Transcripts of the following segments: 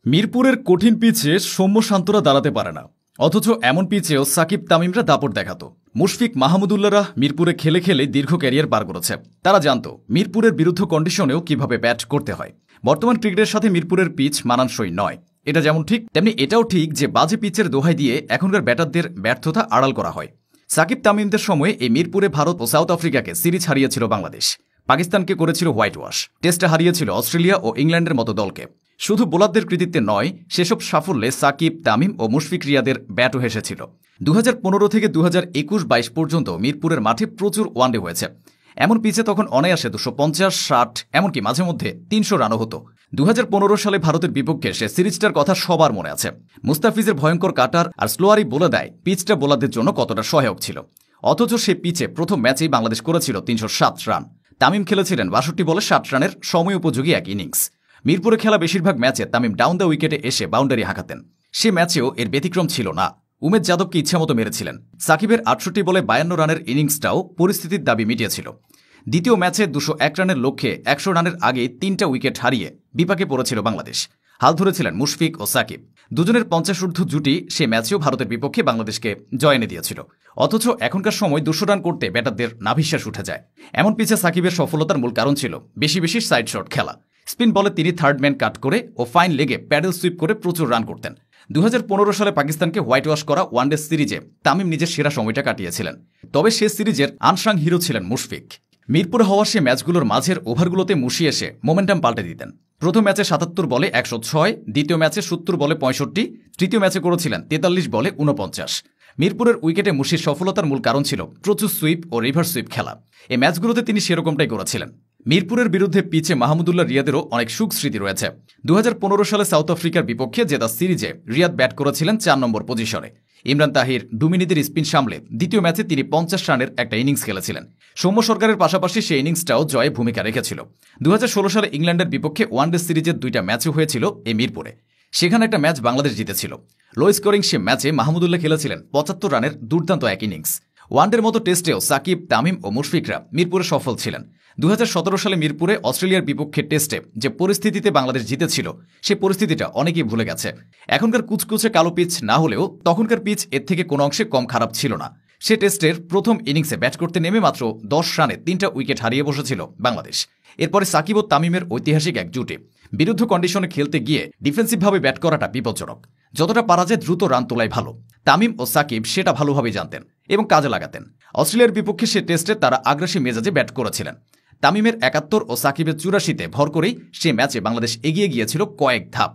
মিরপুরের কঠিন পিচে সৌম্য শান্তরা দাঁড়াতে পারে না, অথচ এমন পিচেও সাকিব তামিমরা দাপট দেখাতো। মুশফিক মাহমুদুল্লাহরা মিরপুরে খেলে খেলে দীর্ঘ ক্যারিয়ার পার করেছে। তারা জানত মিরপুরের বিরুদ্ধ কন্ডিশনেও কিভাবে ব্যাট করতে হয়। বর্তমান ক্রিকেটের সাথে মিরপুরের পিচ মানানসই নয়, এটা যেমন ঠিক তেমনি এটাও ঠিক যে বাজে পিচের দোহাই দিয়ে এখনকার ব্যাটারদের ব্যর্থতা আড়াল করা হয়। সাকিব তামিমদের সময়ে এই মিরপুরে ভারত ও সাউথ আফ্রিকাকে সিরিজ হারিয়েছিল বাংলাদেশ, পাকিস্তানকে করেছিল হোয়াইট ওয়াশ, টেস্টে হারিয়েছিল অস্ট্রেলিয়া ও ইংল্যান্ডের মতো দলকে। শুধু বোলারদের কৃতিত্বে নয়, সেসব সাফল্যে সাকিব, তামিম ও মুশফিক রিয়াদের ব্যাটও হেসেছিল। 2015 থেকে 2021-22 পর্যন্ত মিরপুরের মাঠে প্রচুর ওয়ানডে হয়েছে। এমন পিচে তখন অনায়াসে 250, 60, এমনকি মাঝে মধ্যে 300 রানও হতো। 2015 সালে ভারতের বিপক্ষে সে সিরিজটার কথা সবার মনে আছে। মুস্তাফিজের ভয়ঙ্কর কাটার আর স্লোয়ারি বলে দেয় পিচটা বোলারদের জন্য কতটা সহায়ক ছিল। অথচ সে পিচে প্রথম ম্যাচেই বাংলাদেশ করেছিল 307 রান। তামিম খেলেছিলেন 62 বলে 60 রানের সময় উপযোগী এক ইনিংস। মিরপুরে খেলা বেশিরভাগ ম্যাচে তামিম ডাউন দ্য উইকেটে এসে বাউন্ডারি হাঁকাতেন। সে ম্যাচেও এর ব্যতিক্রম ছিল না। উমেদ যাদবকে ইচ্ছামতো মেরেছিলেন। সাকিবের 68 বলে 52 রানের ইনিংসটাও পরিস্থিতির দাবি মিটিয়েছিল। দ্বিতীয় ম্যাচে 201 রানের লক্ষ্যে 100 রানের আগে 3টা উইকেট হারিয়ে বিপাকে পড়েছিল বাংলাদেশ। হাল ধরেছিলেন মুশফিক ও সাকিব। দুজনের 50 ঊর্ধ্ব জুটি সে ম্যাচেও ভারতের বিপক্ষে বাংলাদেশকে জয় এনে দিয়েছিল। অথচ এখনকার সময় 200 রান করতে ব্যাটারদের নাভিশ্বাস উঠে যায়। এমন পিচে সাকিবের সফলতার মূল কারণ ছিল বেশি বেশি সাইড শট খেলা। স্পিন বলে তিনি থার্ড ম্যান কাট করে ও ফাইন লেগে প্যাডেল সুইপ করে প্রচুর রান করতেন। 2015 সালে পাকিস্তানকে হোয়াইট ওয়াশ করা ওয়ানডে সিরিজে তামিম নিজের সেরা সময়টা কাটিয়েছিলেন। তবে সে সিরিজের আনসাং হিরো ছিলেন মুশফিক। মিরপুরে হওয়া সে ম্যাচগুলোর মাঝের ওভারগুলোতে মুশিয়ে এসে মোমেন্টাম পাল্টে দিতেন। প্রথম ম্যাচে 77 বলে 106, দ্বিতীয় ম্যাচে 70 বলে 65, তৃতীয় ম্যাচে করেছিলেন 43 বলে 49। মিরপুরের উইকেটে মুশির সফলতার মূল কারণ ছিল প্রচুর সুইপ ও রিভার্স সুইপ খেলা। এই ম্যাচগুলোতে তিনি সেরকমটাই করেছিলেন। মিরপুরের বিরুদ্ধে পিচে মাহমুদুল্লাহ রিয়াদেরও অনেক সুখ স্মৃতি রয়েছে। 2015 সালে সাউথ আফ্রিকার বিপক্ষে জেতা সিরিজে রিয়াদ ব্যাট করেছিলেন 4 নম্বর পজিশনে। ইমরান তাহির, ডুমিনিদের স্পিন সামলে দ্বিতীয় ম্যাচে তিনি 50 রানের একটা ইনিংস খেলেছিলেন। সৌম্য সরকারের পাশাপাশি সেই ইনিংসটাও জয়ে ভূমিকা রেখেছিল। 2016 সালে ইংল্যান্ডের বিপক্ষে ওয়ানডে সিরিজের 2টা ম্যাচও হয়েছিল এই মিরপুরে। সেখানে একটা ম্যাচ বাংলাদেশ জিতেছিল। লো স্কোরিং সে ম্যাচে মাহমুদুল্লাহ খেলেছিলেন 75 রানের দুর্দান্ত এক ইনিংস। ওয়ানডের মতো টেস্টেও সাকিব, তামিম ও মুশফিকরা মিরপুরে সফল ছিলেন। 2017 সালে মিরপুরে অস্ট্রেলিয়ার বিপক্ষে টেস্টে যে পরিস্থিতিতে বাংলাদেশ জিতেছিল, সে পরিস্থিতিটা অনেকেই ভুলে গেছে। এখনকার কুচকুচে কালো পিচ না হলেও তখনকার পিচ এর থেকে কোনো অংশে কম খারাপ ছিল না। সে টেস্টের প্রথম ইনিংসে ব্যাট করতে নেমে মাত্র 10 রানে 3টা উইকেট হারিয়ে বসেছিল বাংলাদেশ। এরপরে সাকিব ও তামিমের ঐতিহাসিক এক জুটি। বিরুদ্ধ কন্ডিশনে খেলতে গিয়ে ডিফেন্সিভভাবে ব্যাট করাটা বিপজ্জনক। যতটা পারা যায় দ্রুত রান তোলাই ভালো। তামিম ও সাকিব সেটা ভালোভাবে জানতেন এবং কাজে লাগাতেন। অস্ট্রেলিয়ার বিপক্ষে সে টেস্টে তারা আগ্রাসী মেজাজে ব্যাট করেছিলেন। তামিমের 71 ও সাকিবের 84-তে ভর করেই সে ম্যাচে বাংলাদেশ এগিয়ে গিয়েছিল কয়েক ধাপ।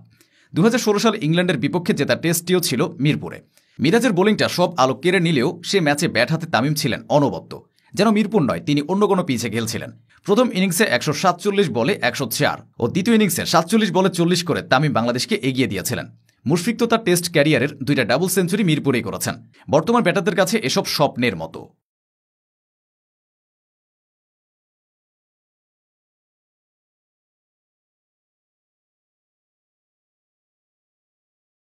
2016 সালে ইংল্যান্ডের বিপক্ষে জেতা টেস্টটিও ছিল মিরপুরে। মিরাজের বোলিংটা সব আলো কেড়ে নিলেও সে ম্যাচে ব্যাট হাতে তামিম ছিলেন অনবদ্য। যেন মিরপুর নয়, তিনি অন্য কোনো পিচে খেলছিলেন। প্রথম ইনিংসে 147 বলে 104 ও দ্বিতীয় ইনিংসে 47 বলে 40 করে তামিম বাংলাদেশকে এগিয়ে দিয়েছিলেন। মুশফিক তো তার টেস্ট ক্যারিয়ারের 2টা ডাবল সেঞ্চুরি মিরপুরেই করেছেন। বর্তমান ব্যাটারদের কাছে এসব স্বপ্নের মতো।